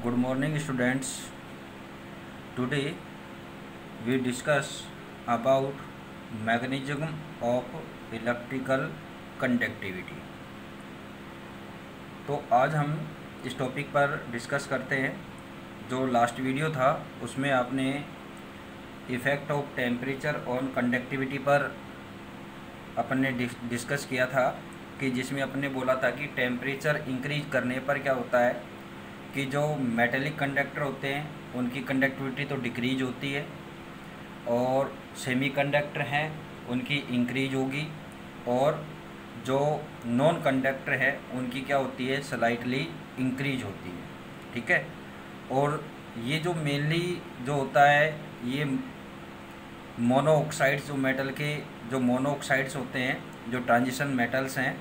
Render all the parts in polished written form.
Good morning, students. Today we discuss about mechanism of electrical conductivity. तो आज हम इस टॉपिक पर डिस्कस करते हैं। जो लास्ट वीडियो था उसमें आपने effect of temperature on conductivity पर अपने डिस्कस किया था कि जिसमें अपने बोला था कि टेम्परेचर इंक्रीज करने पर क्या होता है कि जो मेटेलिक कंडक्टर होते हैं उनकी कंडक्टिविटी तो डिक्रीज होती है और सेमी कंडक्टर हैं उनकी इंक्रीज होगी और जो नॉन कंडक्टर है उनकी क्या होती है स्लाइटली इंक्रीज होती है। ठीक है। और ये जो मेनली जो होता है ये मोनोऑक्साइड्स जो मेटल के जो मोनोऑक्साइड्स होते हैं जो ट्रांजिशन मेटल्स हैं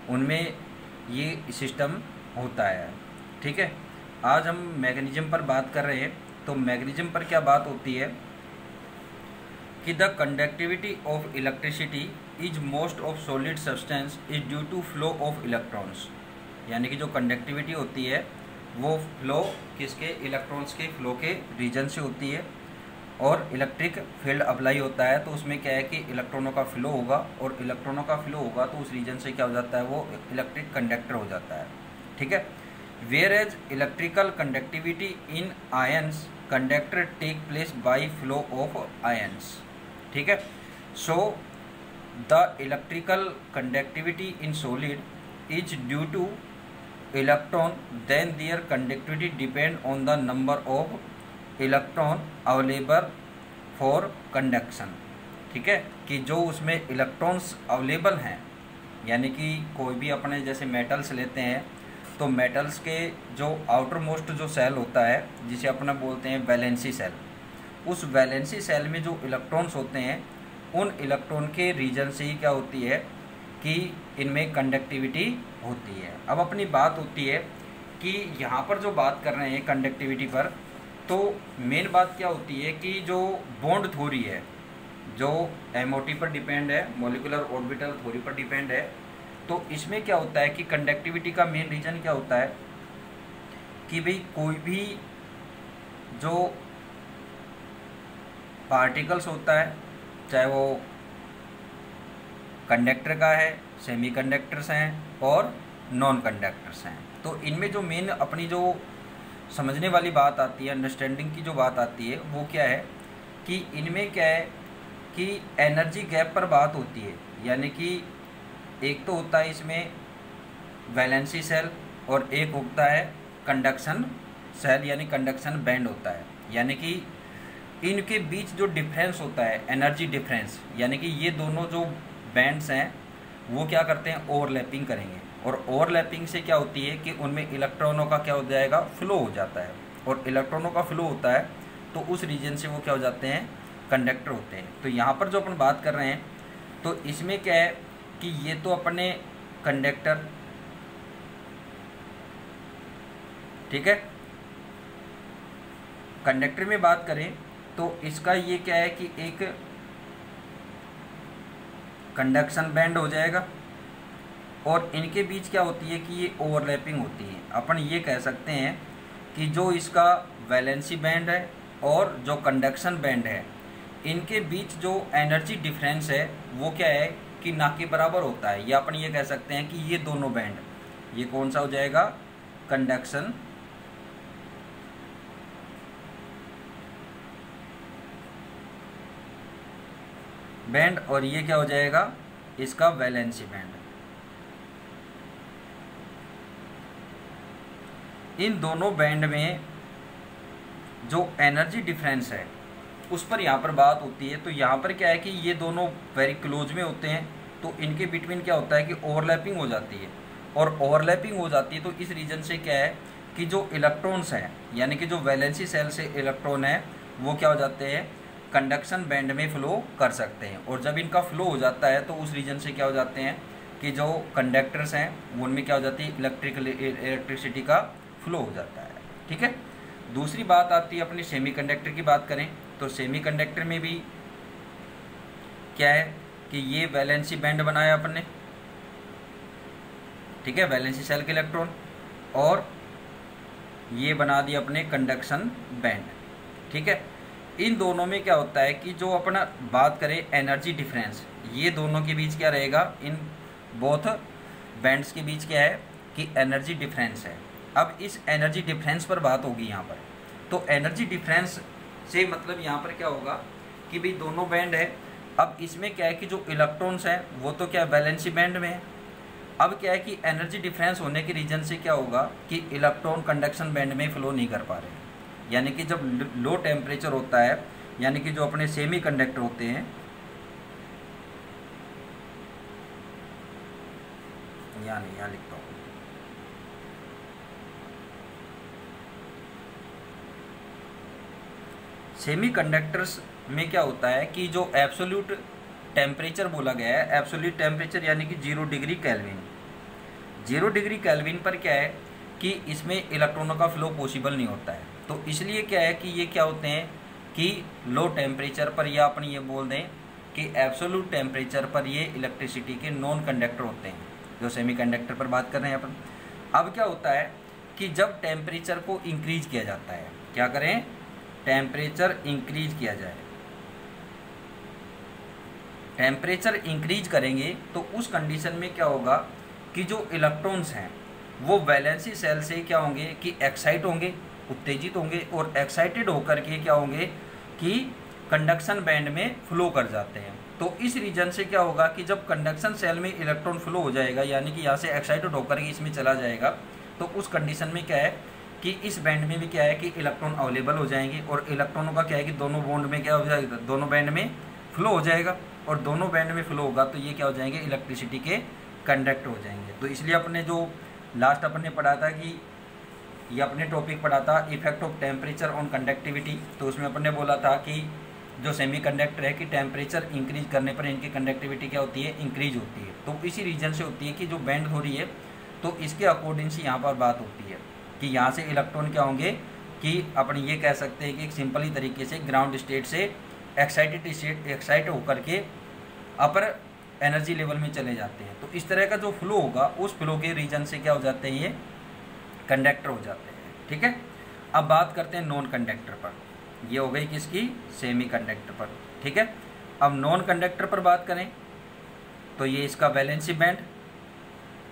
उनमें ये सिस्टम होता है। ठीक है। आज हम मैकेनिज्म पर बात कर रहे हैं। तो मैकेनिज्म पर क्या बात होती है कि the conductivity of electricity is most of solid substance is due to flow of electrons. यानी कि जो कंडक्टिविटी होती है वो फ्लो किसके इलेक्ट्रॉन्स के फ्लो के रीजन से होती है और इलेक्ट्रिक फील्ड अप्लाई होता है तो उसमें क्या है कि इलेक्ट्रॉनों का फ्लो होगा और इलेक्ट्रॉनों का फ्लो होगा तो उस रीजन से क्या हो जाता है वो इलेक्ट्रिक कंडक्टर हो जाता है। ठीक है। Whereas electrical conductivity in ions conductor take place by flow of ions. ठीक है। So the electrical conductivity in solid is due to electron, then their conductivity depend on the number of electron available for conduction. ठीक है कि जो उसमें electrons available हैं यानी कि कोई भी अपने जैसे मेटल्स लेते हैं तो मेटल्स के जो आउटर मोस्ट जो सेल होता है जिसे अपना बोलते हैं वैलेंसी सेल, उस वैलेंसी सेल में जो इलेक्ट्रॉन्स होते हैं उन इलेक्ट्रॉन के रीजन से ही क्या होती है कि इनमें कंडक्टिविटी होती है। अब अपनी बात होती है कि यहाँ पर जो बात कर रहे हैं कंडक्टिविटी पर तो मेन बात क्या होती है कि जो बॉन्ड थ्योरी है जो MOT पर डिपेंड है, मॉलिक्यूलर ऑर्बिटल थ्योरी पर डिपेंड है। तो इसमें क्या होता है कि कंडक्टिविटी का मेन रीजन क्या होता है कि भाई कोई भी जो पार्टिकल्स होता है चाहे वो कंडक्टर का है, सेमी कंडक्टर्स हैं और नॉन कंडक्टर्स हैं, तो इनमें जो मेन अपनी जो समझने वाली बात आती है, अंडरस्टैंडिंग की जो बात आती है वो क्या है कि इनमें क्या है कि एनर्जी गैप पर बात होती है। यानी कि एक तो होता है इसमें वैलेंसी सेल और एक होता है कंडक्शन सेल यानी कंडक्शन बैंड होता है। यानी कि इनके बीच जो डिफरेंस होता है एनर्जी डिफरेंस यानी कि ये दोनों जो बैंड्स हैं वो क्या करते हैं ओवरलैपिंग करेंगे और ओवरलैपिंग से क्या होती है कि उनमें इलेक्ट्रॉनों का क्या हो जाएगा फ्लो हो जाता है और इलेक्ट्रॉनों का फ्लो होता है तो उस रीजन से वो क्या हो जाते हैं कंडक्टर होते हैं। तो यहाँ पर जो अपन बात कर रहे हैं तो इसमें क्या है कि ये तो अपने कंडक्टर, ठीक है, कंडक्टर में बात करें तो इसका ये क्या है कि एक कंडक्शन बैंड हो जाएगा और इनके बीच क्या होती है कि ये ओवरलैपिंग होती है। अपन ये कह सकते हैं कि जो इसका वैलेंसी बैंड है और जो कंडक्शन बैंड है इनके बीच जो एनर्जी डिफरेंस है वो क्या है कि ना के बराबर होता है। या अपन ये कह सकते हैं कि ये दोनों बैंड, ये कौन सा हो जाएगा कंडक्शन बैंड और ये क्या हो जाएगा इसका वैलेंसी बैंड। इन दोनों बैंड में जो एनर्जी डिफरेंस है उस पर यहाँ पर बात होती है। तो यहाँ पर क्या है कि ये दोनों वेरी क्लोज में होते हैं तो इनके बिटवीन क्या होता है कि ओवरलैपिंग हो जाती है और ओवरलैपिंग हो जाती है तो इस रीजन से क्या है कि जो इलेक्ट्रॉन्स हैं यानी कि जो वैलेंसी सेल से इलेक्ट्रॉन है वो क्या हो जाते हैं कंडक्शन बैंड में फ्लो कर सकते हैं और जब इनका फ्लो हो जाता है तो उस रीजन से क्या हो जाते हैं कि जो कंडक्टर्स हैं उनमें क्या हो जाती है इलेक्ट्रिसिटी का फ्लो हो जाता है। ठीक है। दूसरी बात आती है अपनी सेमीकंडक्टर की बात करें तो सेमीकंडक्टर में भी क्या है कि ये वैलेंसी बैंड बनाया अपन ने, ठीक है, वैलेंसी सेल के इलेक्ट्रॉन, और ये बना दिया अपने कंडक्शन बैंड। ठीक है, इन दोनों में क्या होता है कि जो अपना बात करें एनर्जी डिफरेंस, ये दोनों के बीच क्या रहेगा, इन बोथ बैंड्स के बीच क्या है कि एनर्जी डिफरेंस है। अब इस एनर्जी डिफरेंस पर बात होगी यहाँ पर। तो एनर्जी डिफरेंस से मतलब यहाँ पर क्या होगा कि भाई दोनों बैंड है। अब इसमें क्या है कि जो इलेक्ट्रॉन्स हैं वो तो क्या वैलेंसी बैंड में है। अब क्या है कि एनर्जी डिफरेंस होने के रीजन से क्या होगा कि इलेक्ट्रॉन कंडक्शन बैंड में फ्लो नहीं कर पा रहे, यानी कि जब लो टेम्परेचर होता है, यानी कि जो अपने सेमी कंडक्टर होते हैं, यहाँ लिखता हूँ, सेमी कंडक्टर्स में क्या होता है कि जो एब्सोल्यूट टेम्परेचर बोला गया है, एब्सोल्यूट टेम्परेचर यानी कि 0 डिग्री केल्विन, 0 डिग्री केल्विन पर क्या है कि इसमें इलेक्ट्रॉनों का फ्लो पॉसिबल नहीं होता है। तो इसलिए क्या है कि ये क्या होते हैं कि लो टेम्परेचर पर, या अपन ये बोल दें कि एब्सोल्यूट टेम्परेचर पर ये इलेक्ट्रिसिटी के नॉन कंडक्टर होते हैं, जो सेमी कंडक्टर पर बात कर रहे हैं अपन। अब क्या होता है कि जब टेम्परेचर को इंक्रीज किया जाता है, क्या करें, टेम्परेचर इंक्रीज किया जाए, टेम्परेचर इंक्रीज करेंगे तो उस कंडीशन में क्या होगा कि जो इलेक्ट्रॉन्स हैं वो वैलेंसी सेल से क्या होंगे कि एक्साइट होंगे, उत्तेजित होंगे, और एक्साइटेड होकर के क्या होंगे कि कंडक्शन बैंड में फ्लो कर जाते हैं। तो इस रीजन से क्या होगा कि जब कंडक्शन सेल में इलेक्ट्रॉन फ्लो हो जाएगा, यानी कि यहाँ से एक्साइटेड होकर के इसमें चला जाएगा, तो उस कंडीशन में क्या है कि इस बैंड में भी क्या है कि इलेक्ट्रॉन अवेलेबल हो जाएंगे, और इलेक्ट्रॉनों का क्या है कि दोनों बॉन्ड में क्या हो जाएगा, दोनों बैंड में फ्लो हो जाएगा, और दोनों बैंड में फ्लो होगा तो ये क्या हो जाएंगे, इलेक्ट्रिसिटी के कंडक्टर हो जाएंगे। तो इसलिए अपने जो लास्ट अपन ने पढ़ा था कि ये अपने टॉपिक पढ़ा था effect of temperature on conductivity, तो उसमें अपन ने बोला था कि जो सेमी कंडक्टर है कि टेम्परेचर इंक्रीज करने पर इनकी कंडक्टिविटी क्या होती है, इंक्रीज होती है। तो इसी रीजन से होती है कि जो बैंड हो रही है तो इसके अकॉर्डिंग से यहाँ पर बात होती है कि यहाँ से इलेक्ट्रॉन क्या होंगे कि अपन ये कह सकते हैं कि एक सिंपली तरीके से ग्राउंड स्टेट से एक्साइट होकर के अपर एनर्जी लेवल में चले जाते हैं। तो इस तरह का जो फ्लो होगा उस फ्लो के रीजन से क्या हो जाते हैं, ये कंडक्टर हो जाते हैं। ठीक है, अब बात करते हैं नॉन कंडक्टर पर। ये हो गई किसकी, सेमी कंडक्टर पर। ठीक है, अब नॉन कंडक्टर पर बात करें तो ये इसका वैलेंसी बैंड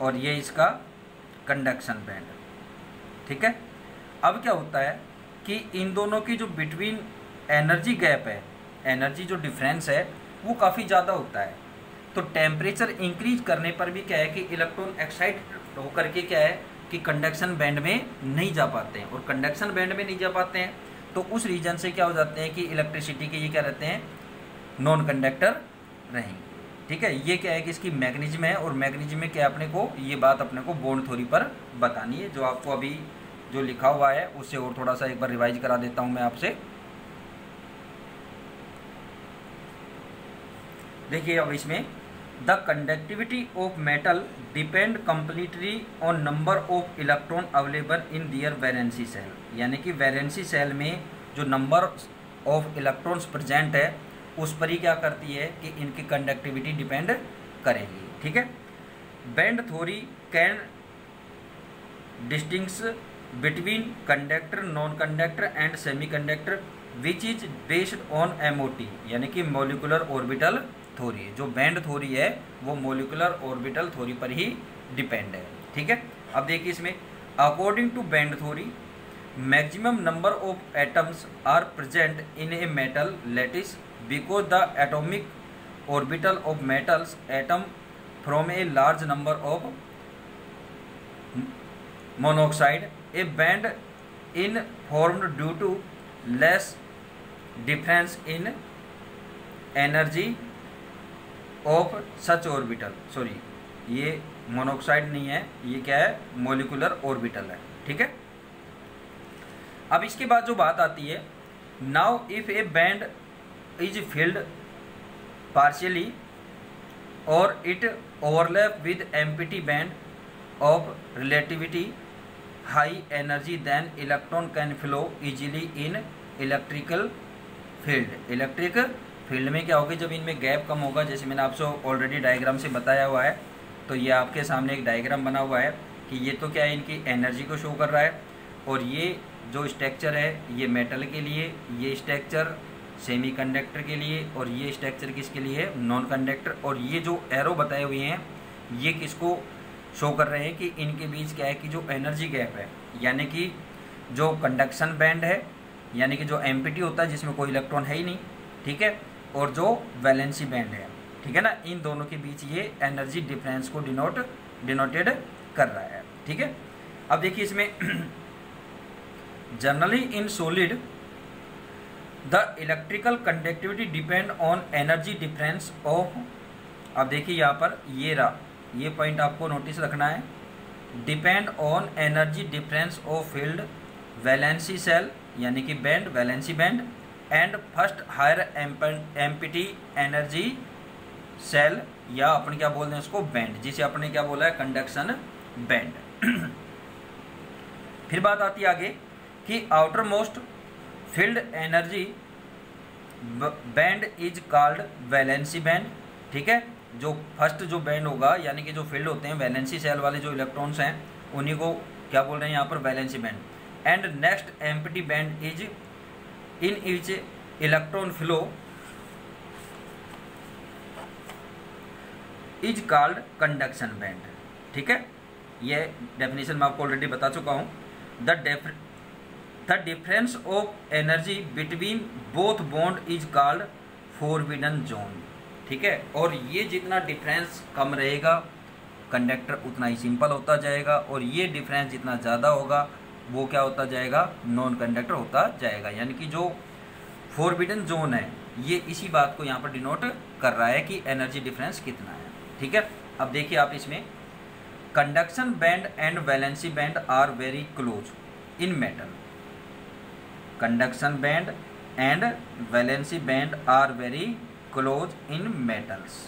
और ये इसका कंडक्शन बैंड। ठीक है, अब क्या होता है कि इन दोनों की जो बिटवीन एनर्जी गैप है, एनर्जी जो डिफरेंस है वो काफ़ी ज़्यादा होता है। तो टेम्परेचर इंक्रीज करने पर भी क्या है कि इलेक्ट्रॉन एक्साइट होकर के क्या है कि कंडक्शन बैंड में नहीं जा पाते हैं, और कंडक्शन बैंड में नहीं जा पाते हैं तो उस रीजन से क्या हो जाते हैं कि इलेक्ट्रिसिटी के ये क्या रहते हैं, नॉन कंडक्टर रहेंगे। ठीक है, ये क्या है कि इसकी मैग्नीज्म है, और मैग्नीज्म में क्या अपने को ये बात अपने को बॉन्ड थ्योरी पर बतानी है, जो आपको अभी जो लिखा हुआ है उससे और थोड़ा सा एक बार रिवाइज करा देता हूँ मैं आपसे। देखिए अब इसमें the conductivity of metal depend completely on number of electron available in their valency shell, यानी कि वैलेंसी सेल में जो नंबर ऑफ इलेक्ट्रॉन्स प्रेजेंट है उस पर ही क्या करती है कि इनकी कंडक्टिविटी डिपेंड करेगी। ठीक है, band theory can distinguish between conductor, non conductor and semi conductor which is based on MOT, यानी कि मोलिकुलर ऑर्बिटल थ्योरी। जो बैंड थ्योरी है वो मोलिकुलर ऑर्बिटल थ्योरी पर ही डिपेंड है। ठीक है, अब देखिए इसमें according to band theory maximum number of atoms are present in a metal lattice because the atomic orbital of metals atom from a large number of monoxide a band in formed due to less difference in energy of such orbital. Sorry, ये monoxide नहीं है, ये क्या है, molecular orbital है। ठीक है, अब इसके बाद जो बात आती है, now if a band is filled partially और it overlap with empty band of relativity high energy then electron can flow easily in electrical field. Electric field में क्या होगी, जब इनमें गैप कम होगा, जैसे मैंने आपसे ऑलरेडी डायग्राम से बताया हुआ है, तो ये आपके सामने एक डायग्राम बना हुआ है कि ये तो क्या है, इनकी एनर्जी को शो कर रहा है, और ये जो स्ट्रक्चर है ये मेटल के लिए, ये स्ट्रक्चर सेमीकंडक्टर के लिए, और ये स्ट्रक्चर किसके लिए, नॉन कंडक्टर। और ये जो एरो बताए हुए हैं ये किसको शो कर रहे हैं कि इनके बीच क्या है कि जो एनर्जी गैप है, यानी कि जो कंडक्शन बैंड है, यानी कि जो एम्पिटी होता है जिसमें कोई इलेक्ट्रॉन है ही नहीं, ठीक है, और जो वैलेंसी बैंड है, ठीक है ना, इन दोनों के बीच ये एनर्जी डिफरेंस को डिनोटेड कर रहा है, ठीक है। अब देखिए इसमें generally in solid the electrical conductivity depend on energy difference of, अब देखिए यहाँ पर ये पॉइंट आपको नोटिस रखना है, depend on energy difference of field valency shell यानी कि band, valency band, and first higher empty energy shell, या अपन क्या बोल रहे हैं उसको, बैंड, जिसे अपने क्या बोला है, कंडक्शन बैंड। फिर बात आती है आगे कि outer most field energy band is called valency band, ठीक है। जो फर्स्ट जो बैंड होगा यानी कि जो फील्ड होते हैं वैलेंसी सेल वाले जो इलेक्ट्रॉन्स हैं उन्हीं को क्या बोल रहे हैं यहाँ पर, valency band. And next empty band is in each electron flow is called conduction band, ठीक है। ये डेफिनेशन मैं आपको ऑलरेडी बता चुका हूँ। The difference of energy between both bond is called forbidden zone, ठीक है। और ये जितना डिफरेंस कम रहेगा कंडक्टर उतना ही सिंपल होता जाएगा, और ये डिफरेंस जितना ज़्यादा होगा वो क्या होता जाएगा, नॉन कंडक्टर होता जाएगा। यानी कि जो फॉरबिडन जोन है ये इसी बात को यहाँ पर डिनोट कर रहा है कि एनर्जी डिफरेंस कितना है, ठीक है। अब देखिए आप इसमें conduction band and valency band are very close in metal, conduction band and valency band are very close in metals,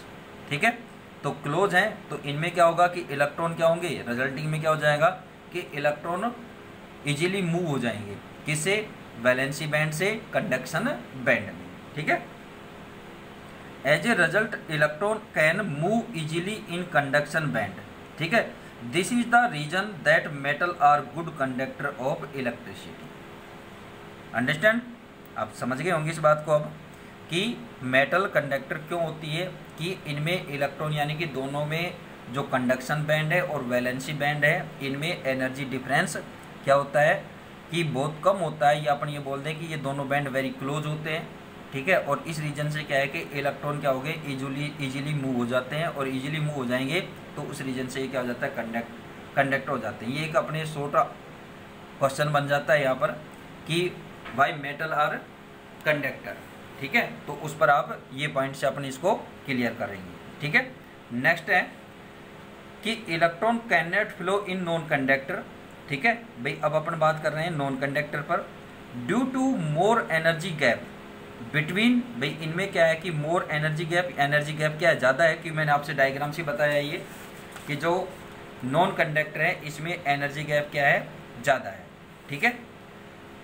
ठीक है। तो क्लोज है तो इनमें क्या होगा कि इलेक्ट्रॉन क्या होंगे, रिजल्टिंग में क्या हो जाएगा कि इलेक्ट्रॉन इजीली मूव हो जाएंगे, किससे, वैलेंसी बैंड से कंडक्शन बैंड में, ठीक है। As a result electron can move easily in conduction band, ठीक है। This is the reason that metal are good conductor of electricity. Understand, आप समझ गए होंगे इस बात को अब कि मेटल कंडक्टर क्यों होती है, कि इनमें इलेक्ट्रॉन यानी कि दोनों में जो कंडक्शन बैंड है और वैलेंसी बैंड है इनमें एनर्जी डिफरेंस क्या होता है कि बहुत कम होता है, या अपन ये बोल दें कि ये दोनों बैंड वेरी क्लोज होते हैं, ठीक है। और इस रीजन से क्या है कि इलेक्ट्रॉन क्या हो गए, इजीली मूव हो जाते हैं, और इजीली मूव हो जाएंगे तो उस रीजन से क्या हो जाता है, कंडक्टर हो जाते हैं। ये एक अपने छोटा क्वेश्चन बन जाता है यहाँ पर कि वाई मेटल आर कंडक्टर, ठीक है। तो उस पर आप ये पॉइंट से अपन इसको क्लियर करेंगे, ठीक है। नेक्स्ट है कि electron can not flow in non conductor, ठीक है भाई। अब अपन बात कर रहे हैं नॉन कंडक्टर पर, due to more energy gap between, भाई इनमें क्या है कि मोर एनर्जी गैप क्या है, ज़्यादा है, कि मैंने आपसे डायग्राम से बताया ये कि जो नॉन कंडक्टर है इसमें एनर्जी गैप क्या है, ज़्यादा है, ठीक है।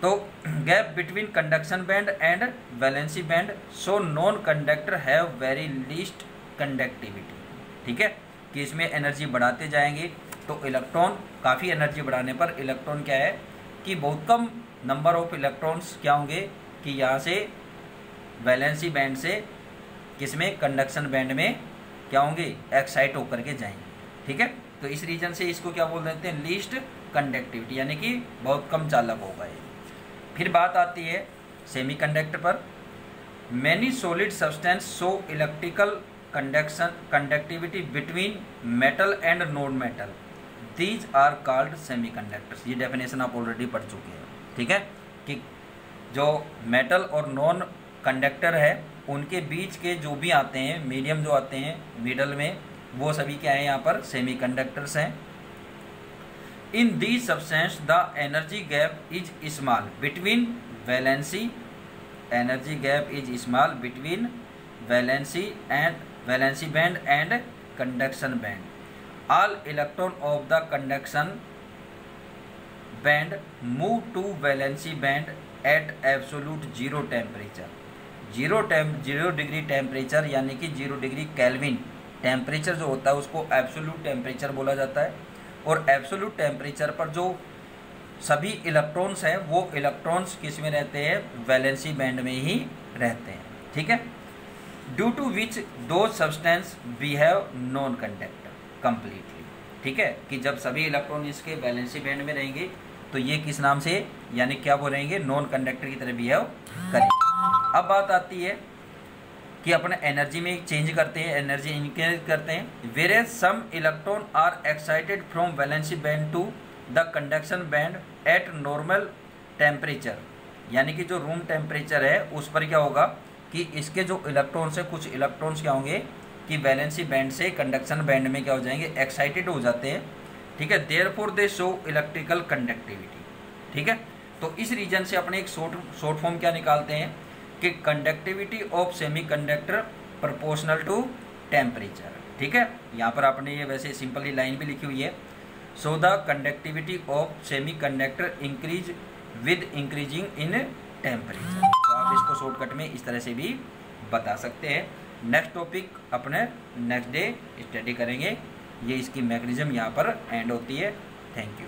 तो gap between conduction band and valency band, so non conductor have very least conductivity, ठीक है, कि इसमें एनर्जी बढ़ाते जाएंगे तो इलेक्ट्रॉन, काफ़ी एनर्जी बढ़ाने पर इलेक्ट्रॉन क्या है कि बहुत कम नंबर ऑफ इलेक्ट्रॉन्स क्या होंगे कि यहाँ से वैलेंसी बैंड से किसमें, कंडक्शन बैंड में क्या होंगे, एक्साइट होकर के जाएंगे, ठीक है। तो इस रीजन से इसको क्या बोल देते हैं, लीस्ट कंडक्टिविटी, यानी कि बहुत कम चालक होगा ये। फिर बात आती है सेमीकंडक्टर पर, many solid substance show electrical conductivity between metal and non metal, these are called semiconductors. ये डेफिनेशन आप ऑलरेडी पढ़ चुके हैं, ठीक है, कि जो मेटल और नॉन कंडक्टर है उनके बीच के जो भी आते हैं, मीडियम जो आते हैं मिडल में, वो सभी क्या है यहाँ पर सेमीकंडक्टर्स हैं। In these substance the energy gap is small between valency, energy gap is small between valency band and conduction band. All electron of the conduction band move to valency band at absolute zero temperature, zero degree temperature, यानी कि 0 degree kelvin temperature जो होता है उसको absolute temperature बोला जाता है। और एब्सोल्यूट टेम्परेचर पर जो सभी इलेक्ट्रॉन्स हैं वो इलेक्ट्रॉन्स किस में रहते हैं, वैलेंसी बैंड में ही रहते हैं। ठीक है, ड्यू टू विच दो substance behave non conductor completely. ठीक है, कि जब सभी इलेक्ट्रॉन इसके वैलेंसी बैंड में रहेंगे तो ये किस नाम से, यानी क्या वो रहेंगे, नॉन कंडक्टर की तरह बिहेव करेंगे। अब बात आती है कि अपने एनर्जी में चेंज करते हैं, एनर्जी इंक्रीज करते हैं। Where some electron are excited from valency band to the conduction band at normal temperature, यानी कि जो रूम टेम्परेचर है उस पर क्या होगा कि इसके जो इलेक्ट्रॉन्स है, कुछ इलेक्ट्रॉन्स क्या होंगे कि वैलेंसी बैंड से कंडक्शन बैंड में क्या हो जाएंगे, एक्साइटेड हो जाते हैं। ठीक है, therefore they show electrical conductivity. ठीक है, तो इस रीजन से अपने एक शॉर्ट फॉर्म क्या निकालते हैं कि conductivity of semiconductor proportional to temperature. ठीक है, यहाँ पर आपने ये वैसे सिंपली लाइन भी लिखी हुई है, so the conductivity of semiconductor increase with increasing in temperature. तो आप इसको शॉर्टकट में इस तरह से भी बता सकते हैं। नेक्स्ट टॉपिक अपने नेक्स्ट डे स्टडी करेंगे। ये इसकी मैकेनिज्म यहाँ पर एंड होती है। Thank you.